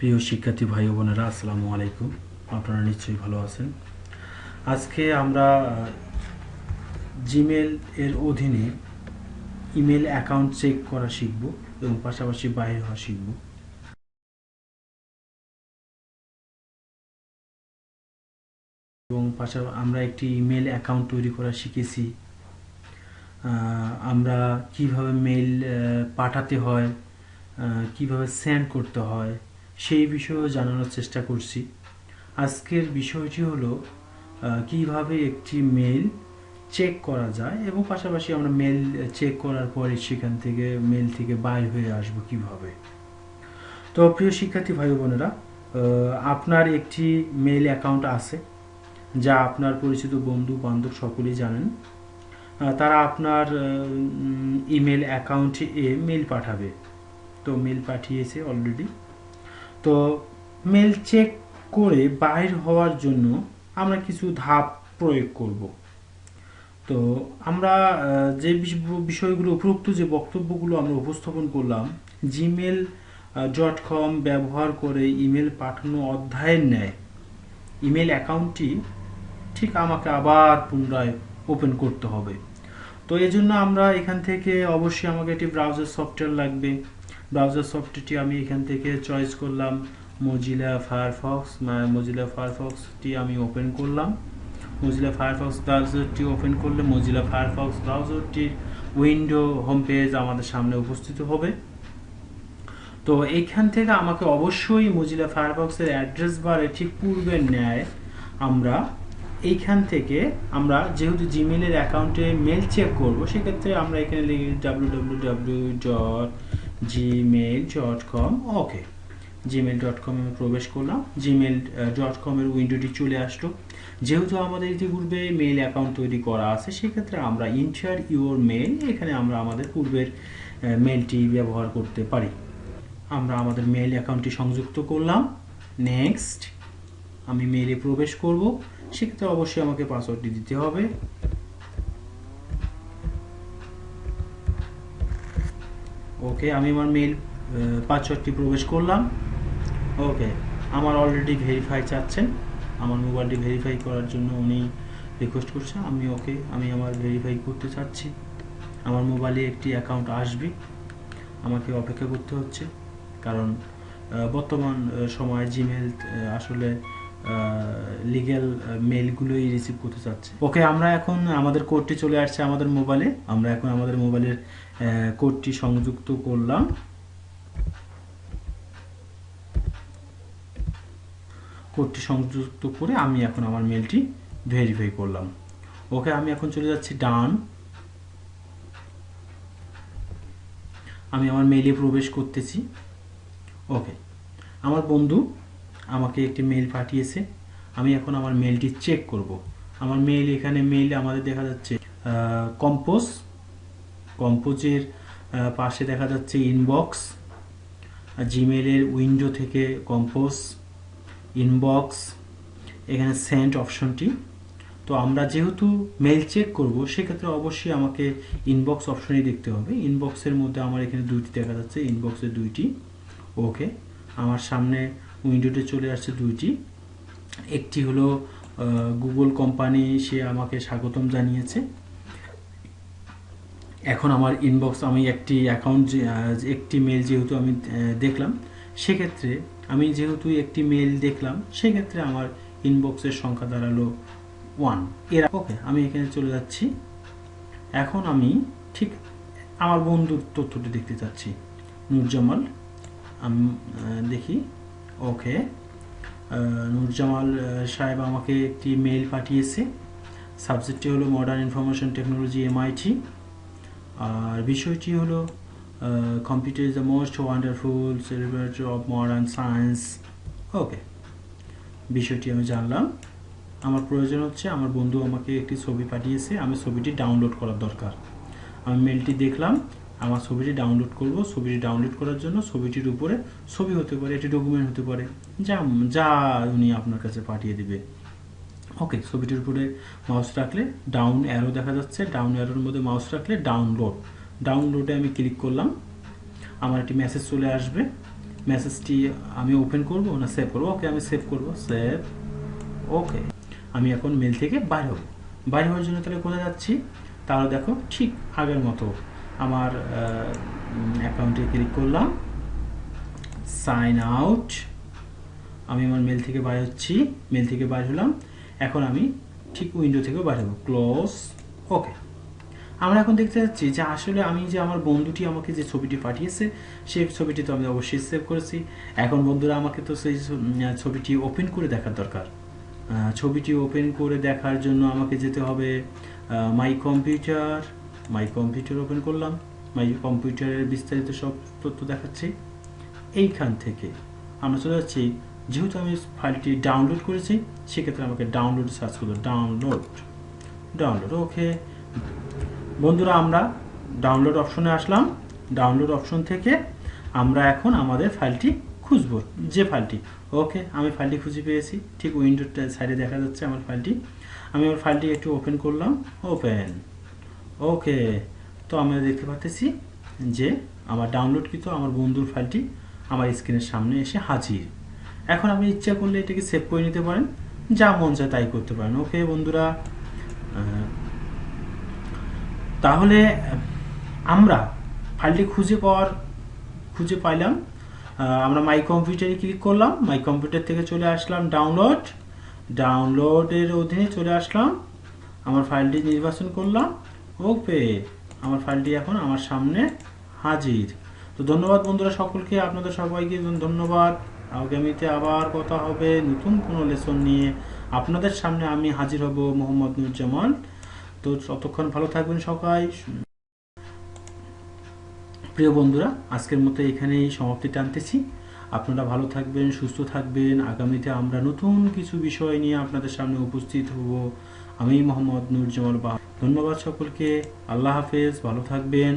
প্রিয় শিক্ষার্থী ভাই ও বোনেরা, আসসালামু আলাইকুম। আপনারা নিশ্চয়ই ভালো আছেন। আজকে আমরা জিমেল এর অধীনে ইমেল অ্যাকাউন্ট চেক করা শিখব এবং পাশাপাশি বাইরে হওয়া শিখব। এবং পাশাপাশি আমরা একটি ইমেল অ্যাকাউন্ট তৈরি করা শিখেছি। আমরা কিভাবে মেইল পাঠাতে হয়, কিভাবে সেন্ড করতে হয় সেই বিষয়েও জানানোর চেষ্টা করছি। আজকের বিষয়টি হলো কিভাবে একটি মেইল চেক করা যায় এবং পাশাপাশি আমরা মেল চেক করার পরে সেখান থেকে মেল থেকে বাইর হয়ে আসব কিভাবে। তো প্রিয় শিক্ষার্থী ভাই বোনেরা, আপনার একটি মেইল অ্যাকাউন্ট আছে যা আপনার পরিচিত বন্ধু বান্ধব সকলেই জানেন। তারা আপনার ইমেল অ্যাকাউন্টে মেল পাঠাবে। তো মেল পাঠিয়েছে অলরেডি। তো মেল চেক করে বাইর হওয়ার জন্য আমরা কিছু ধাপ প্রয়োগ করব। তো আমরা যে বিষয়গুলো উপরোক্ত যে বক্তব্যগুলো আমরা উপস্থাপন করলাম, gmail.com ব্যবহার করে ইমেল পাঠানো অধ্যায়ের ন্যায় ইমেল অ্যাকাউন্টটি ঠিক আমাকে আবার পুনরায় ওপেন করতে হবে। তো এই জন্য আমরা এখান থেকে অবশ্যই আমাকে একটি ব্রাউজার সফটওয়্যার লাগবে। ব্রাউজার সফটওয়্যারটি আমি এখান থেকে চয়েস করলাম মজিলা ফায়ারফক্স। মজিলা ফায়ারফক্সটি আমি ওপেন করলাম। মজিলা ফায়ারফক্স ব্রাউজারটি ওপেন করলে মজিলা ফায়ারফক্স ব্রাউজারটির উইন্ডো হোম পেজ আমাদের সামনে উপস্থিত হবে। তো এইখান থেকে আমাকে অবশ্যই মজিলা ফায়ারফক্সের অ্যাড্রেস বারে ঠিক পূর্বের ন্যায় আমরা এইখান থেকে আমরা যেহেতু জিমেলের অ্যাকাউন্টে মেল চেক করব, সেক্ষেত্রে আমরা এখানে লিখি www.gmail.com। ওকে, gmail.com এ প্রবেশ করলাম। gmail.com এর উইন্ডোটি চলে আসলো। যেহেতু আমাদের ইতিপূর্বে মেইল অ্যাকাউন্ট তৈরি করা আছে, সেক্ষেত্রে আমরা ইন্টার ইউর মেইল, এখানে আমরা আমাদের পূর্বের মেইলটি ব্যবহার করতে পারি। আমরা আমাদের মেইল অ্যাকাউন্টটি সংযুক্ত করলাম। নেক্সট, আমি মেইলে প্রবেশ করব। সেক্ষেত্রে অবশ্যই আমাকে পাসওয়ার্ডটি দিতে হবে। ওকে, আমি আমার মেইল পাসওয়ার্ডটি প্রবেশ করলাম। ওকে, আমার অলরেডি ভেরিফাই চাচ্ছেন, আমার মোবাইলটি ভেরিফাই করার জন্য উনি রিকোয়েস্ট করছে। আমি আমার ভেরিফাই করতে চাচ্ছি। আমার মোবাইলে একটি অ্যাকাউন্ট আসবে, আমাকে অপেক্ষা করতে হচ্ছে, কারণ বর্তমান সময়ে জিমেল আসলে লিগ্যাল মেইলগুলোই রিসিভ করতে চাচ্ছে। ওকে, আমরা এখন আমাদের কোডটি চলে আসছে আমাদের মোবাইলে। আমরা এখন আমাদের মোবাইলের কোডটি সংযুক্ত করলাম। কোডটি সংযুক্ত করে আমি এখন আমার মেইলটি ভেরিফাই করলাম। ওকে, আমি এখন চলে যাচ্ছি ডান। আমি আমার মেইলে প্রবেশ করতেছি। ওকে, আমার বন্ধু আমাকে একটি মেইল পাঠিয়েছে। আমি এখন আমার মেইলটি চেক করব। আমার মেইল, এখানে মেইল আমাদের দেখা যাচ্ছে কম্পোজের পাশে দেখা যাচ্ছে ইনবক্স। জিমেলের উইন্ডো থেকে কম্পোজ, ইনবক্স, এখানে সেন্ড অপশনটি। তো আমরা যেহেতু মেইল চেক করব, সেক্ষেত্রে অবশ্যই আমাকে ইনবক্স অপশনই দেখতে হবে। ইনবক্সের মধ্যে আমার এখানে দুইটি দেখা যাচ্ছে, ইনবক্সের দুইটি। ওকে, আমার সামনে উইন্ডোতে চলে আসছে দুইটি। একটি হলো গুগল কোম্পানি, সে আমাকে স্বাগতম জানিয়েছে। এখন আমার ইনবক্স, আমি একটি মেল যেহেতু আমি দেখলাম, সেক্ষেত্রে আমি যেহেতু একটি মেল দেখলাম, সেক্ষেত্রে আমার ইনবক্সের সংখ্যা দাঁড়ালো 1। ওকে, আমি এখানে চলে যাচ্ছি। এখন আমি ঠিক আমার বন্ধুর তথ্যটি দেখতে চাচ্ছি, নুরজামাল। আমি দেখি। ওকে, নুরজামাল সাহেব আমাকে একটি মেইল পাঠিয়েছে। সাবজেক্টটি হলো মডার্ন ইনফরমেশন টেকনোলজি MIT, আর বিষয়টি হলো computer is the most wonderful celebrator of modern science. Okay, বিষয়টি আমি জানলাম। আমার প্রয়োজন হচ্ছে, আমার বন্ধু আমাকে একটি ছবি পাঠিয়েছে, আমি ছবিটি ডাউনলোড করার দরকার। আমি মেলটি দেখলাম, আমার ছবিটি ডাউনলোড করব। ছবিটি ডাউনলোড করার জন্য ছবিটির উপরে ছবি হতে পারে, একটি ডকুমেন্ট হতে পারে, যা উনি আপনার কাছে পাঠিয়ে দিবে। ওকে, ছবিটির উপরে মাউস রাখলে ডাউন অ্যারো দেখা যাচ্ছে, ডাউন অ্যারোর মধ্যে মাউস রাখলে ডাউনলোডে আমি ক্লিক করলাম। আমার একটি মেসেজ চলে আসবে। মেসেজটি আমি ওপেন করব না সেভ করব? ওকে, আমি সেভ করব, সেভ। ওকে, আমি এখন মেল থেকে বাইরে হব। বাইরে হওয়ার জন্য তাহলে কোথায় যাচ্ছি? তাহলে দেখো ঠিক আগের মতো আমার অ্যাকাউন্টে ক্লিক করলাম, সাইন আউট। আমি আমার মেল থেকে বাইরে হচ্ছি, মেল থেকে বাইরে হলাম। এখন আমি ঠিক উইন্ডো থেকে বাইরে হবো, ক্লোজ। ওকে, আমরা এখন দেখতে যাচ্ছি যে আসলে আমি যে আমার বন্ধুটি আমাকে যে ছবিটি পাঠিয়েছে সেই ছবিটি তো আমি অবশ্যই সেভ করেছি। এখন বন্ধুরা আমাকে তো সেই ছবিটি ওপেন করে দেখার দরকার। ছবিটি ওপেন করে দেখার জন্য আমাকে যেতে হবে my computer. My computer open করলাম, মাই কম্পিউটারের বিস্তারিত সব তথ্য দেখাচ্ছি। এইখান থেকে আমরা চলে যাচ্ছি, যেহেতু আমি ফাইলটি ডাউনলোড করেছি সেক্ষেত্রে আমাকে ডাউনলোড সার্চ করবো, ডাউনলোড। ওকে বন্ধুরা, আমরা ডাউনলোড অপশনে আসলাম। ডাউনলোড অপশন থেকে আমরা এখন আমাদের ফাইলটি খুঁজব, যে ফাইলটি। ওকে, আমি ফাইলটি খুঁজে পেয়েছি, ঠিক উইন্ডোটা সাইডে দেখা যাচ্ছে আমার ফাইলটি। আমি আমার ফাইলটি একটু ওপেন করলাম, ওপেন। ওকে, তো আমরা দেখতে পাচ্ছি যে আমার ডাউনলোডকৃত আমার বন্ধুর ফাইলটি আমার স্ক্রিনের সামনে এসে হাজির। এখন আপনি ইচ্ছা করলে এটাকে সেভ করে নিতে পারেন, যা মন চায় তাই করতে পারেন। ওকে বন্ধুরা, তাহলে আমরা ফাইলটি খুঁজে পাইলাম। আমরা মাই কম্পিউটারে ক্লিক করলাম, মাই কম্পিউটার থেকে চলে আসলাম ডাউনলোডের অধীনে চলে আসলাম, আমার ফাইলটি নির্বাচন করলাম। ওকে, আমার ফাইলটি এখন আমার সামনে হাজির। তো ধন্যবাদ বন্ধুরা সকলকে, আপনাদের সবাইকে ধন্যবাদ। আগামীতে আবার কথা হবে নতুন কোনো লেসন নিয়ে। আপনাদের সামনে আমি হাজির হব, মোহাম্মদ নুরজামান। তো ততক্ষণ ভালো থাকবেন সবাই। প্রিয় বন্ধুরা, আজকের মতো এখানেই সমাপ্তি টানতেছি। আপনারা ভালো থাকবেন, সুস্থ থাকবেন। আগামীতে আমরা নতুন কিছু বিষয় নিয়ে আপনাদের সামনে উপস্থিত হব। আমি মোহাম্মদ নুরজামান। ধন্যবাদ সকলকে, আল্লাহ হাফেজ, ভালো থাকবেন।